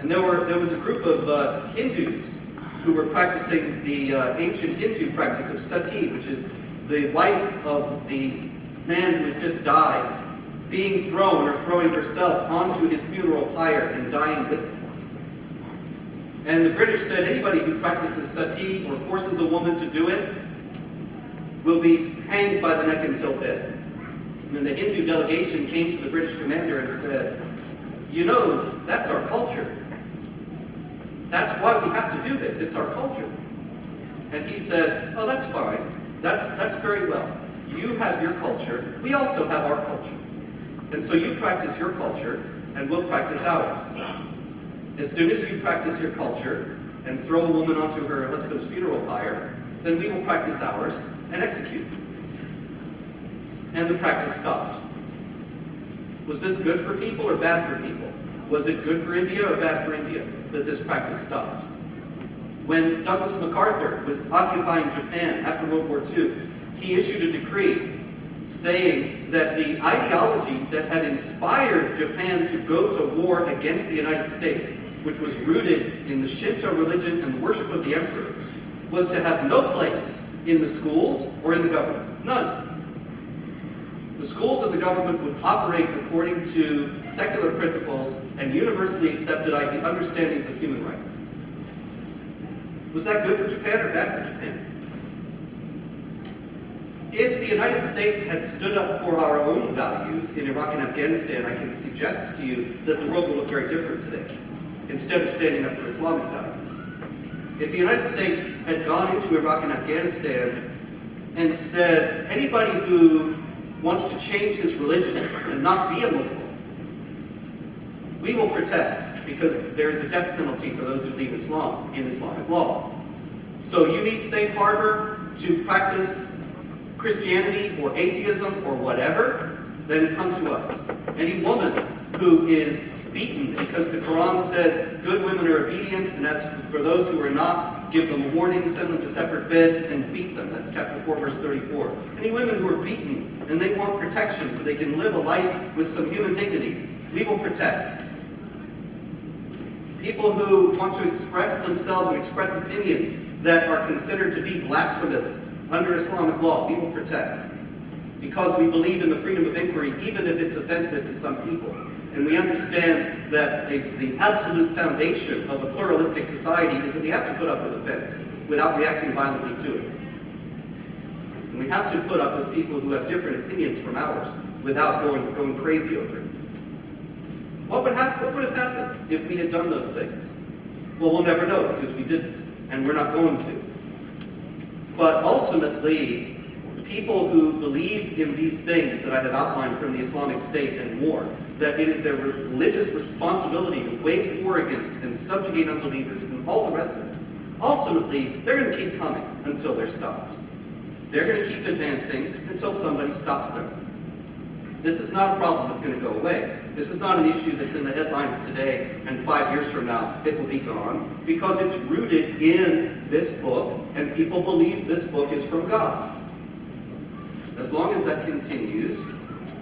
And there was a group of Hindus who were practicing the ancient Hindu practice of sati, which is the wife of the man who has just died, being thrown or throwing herself onto his funeral pyre and dying with him. And the British said anybody who practices sati or forces a woman to do it will be hanged by the neck until dead. And the Hindu delegation came to the British commander and said, you know, that's our culture. That's why we have to do this. It's our culture. And he said, oh, that's fine. That's very well. You have your culture. We also have our culture. And so you practice your culture, and we'll practice ours. As soon as you practice your culture and throw a woman onto her husband's funeral pyre, then we will practice ours and execute. And the practice stopped. Was this good for people or bad for people? Was it good for India or bad for India that this practice stopped? When Douglas MacArthur was occupying Japan after World War II, he issued a decree saying that the ideology that had inspired Japan to go to war against the United States, which was rooted in the Shinto religion and the worship of the emperor, was to have no place in the schools or in the government. None. The schools of the government would operate according to secular principles and universally accepted understandings of human rights. Was that good for Japan or bad for Japan? If the United States had stood up for our own values in Iraq and Afghanistan, I can suggest to you that the world would look very different today, instead of standing up for Islamic values. If the United States had gone into Iraq and Afghanistan and said, anybody who wants to change his religion and not be a Muslim, we will protect, because there is a death penalty for those who leave Islam in Islamic law. So you need safe harbor to practice Christianity or atheism or whatever, then come to us. Any woman who is beaten because the Quran says good women are obedient, and as for those who are not, give them a warning, send them to separate beds, and beat them. That's chapter 4, verse 34. Any women who are beaten and they want protection so they can live a life with some human dignity, we will protect. People who want to express themselves and express opinions that are considered to be blasphemous under Islamic law, we will protect. Because we believe in the freedom of inquiry, even if it's offensive to some people. And we understand that the absolute foundation of a pluralistic society is that we have to put up with offense without reacting violently to it. And we have to put up with people who have different opinions from ours without going crazy over it. What would have happened if we had done those things? Well, we'll never know because we didn't, and we're not going to. But ultimately, people who believe in these things that I have outlined from the Islamic State and more, that it is their religious responsibility to wage war against and subjugate unbelievers and all the rest of it, ultimately, they're going to keep coming until they're stopped. They're going to keep advancing until somebody stops them. This is not a problem that's going to go away. This is not an issue that's in the headlines today and 5 years from now it will be gone, because it's rooted in this book and people believe this book is from God. As long as that continues,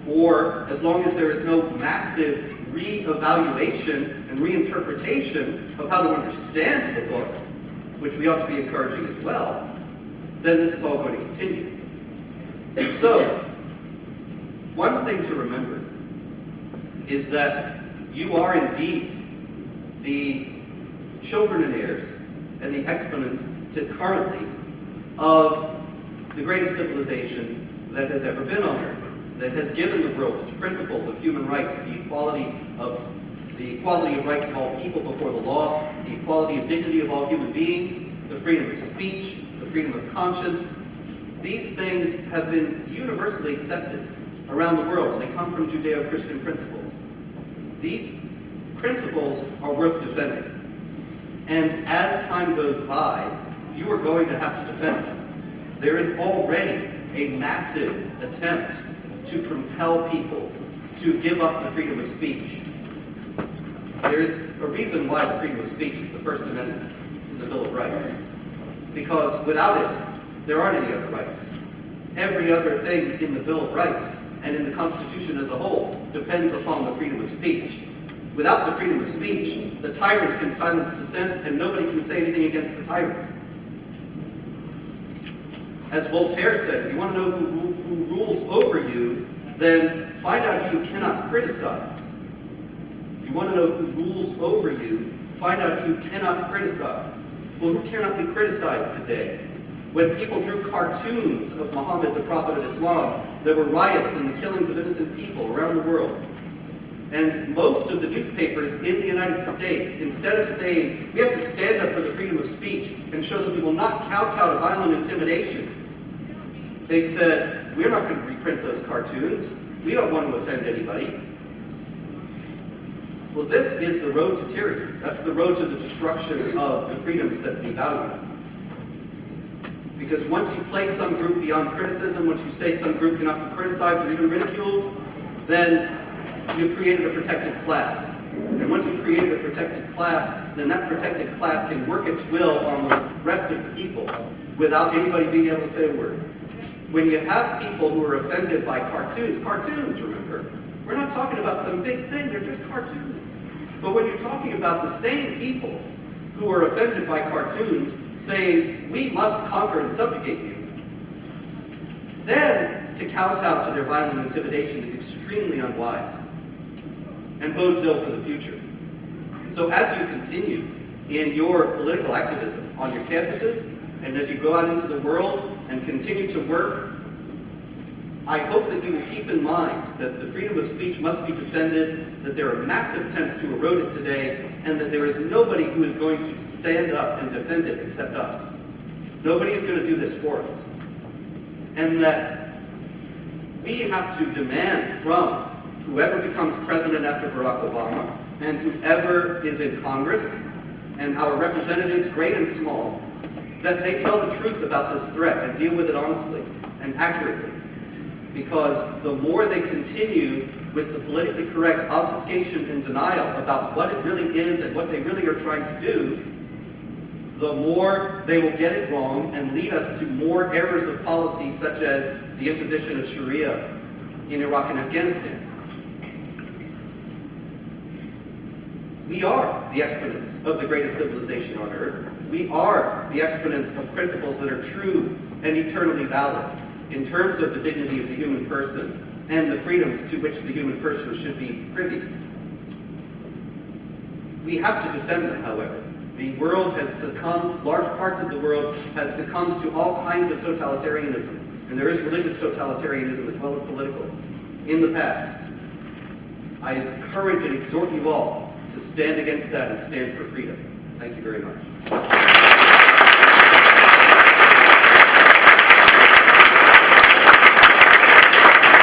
or as long as there is no massive re-evaluation and reinterpretation of how to understand the book, which we ought to be encouraging as well, then this is all going to continue. And so, one thing to remember is that you are indeed the children and heirs and the exponents to currently of the greatest civilization that has ever been on Earth, that has given the world its principles of human rights, the equality of rights of all people before the law, the equality of dignity of all human beings, the freedom of speech, the freedom of conscience. These things have been universally accepted around the world, and they come from Judeo-Christian principles. These principles are worth defending. And as time goes by, you are going to have to defend them. There is already a massive attempt to compel people to give up the freedom of speech. There is a reason why the freedom of speech is the First Amendment to the Bill of Rights. Because without it, there aren't any other rights. Every other thing in the Bill of Rights and in the Constitution as a whole depends upon the freedom of speech. Without the freedom of speech, the tyrant can silence dissent and nobody can say anything against the tyrant. As Voltaire said, if you want to know who rules over you, then find out who you cannot criticize. If you want to know who rules over you, find out who you cannot criticize. Well, who cannot be criticized today? When people drew cartoons of Muhammad, the Prophet of Islam, there were riots and the killings of innocent people around the world. And most of the newspapers in the United States, instead of saying, we have to stand up for the freedom of speech and show that we will not kowtow to violent intimidation, they said, we're not going to reprint those cartoons. We don't want to offend anybody. Well, this is the road to tyranny. That's the road to the destruction of the freedoms that we value. Because once you place some group beyond criticism, once you say some group cannot be criticized or even ridiculed, then you've created a protected class. And once you've created a protected class, then that protected class can work its will on the rest of the people without anybody being able to say a word. When you have people who are offended by cartoons, remember, we're not talking about some big thing, they're just cartoons. But when you're talking about the same people who are offended by cartoons saying, we must conquer and subjugate you, then to kowtow to their violent intimidation is extremely unwise and bodes ill for the future. So as you continue in your political activism on your campuses, and as you go out into the world and continue to work, I hope that you will keep in mind that the freedom of speech must be defended, that there are massive attempts to erode it today, and that there is nobody who is going to stand up and defend it except us. Nobody is going to do this for us. And that we have to demand from whoever becomes president after Barack Obama, and whoever is in Congress, and our representatives, great and small, that they tell the truth about this threat and deal with it honestly and accurately. Because the more they continue with the politically correct obfuscation and denial about what it really is and what they really are trying to do, the more they will get it wrong and lead us to more errors of policy, such as the imposition of Sharia in Iraq and Afghanistan. We are the exponents of the greatest civilization on earth. We are the exponents of principles that are true and eternally valid in terms of the dignity of the human person and the freedoms to which the human person should be privy. We have to defend them, however. The world has succumbed, large parts of the world has succumbed to all kinds of totalitarianism, and there is religious totalitarianism as well as political in the past. I encourage and exhort you all to stand against that and stand for freedom. Thank you very much.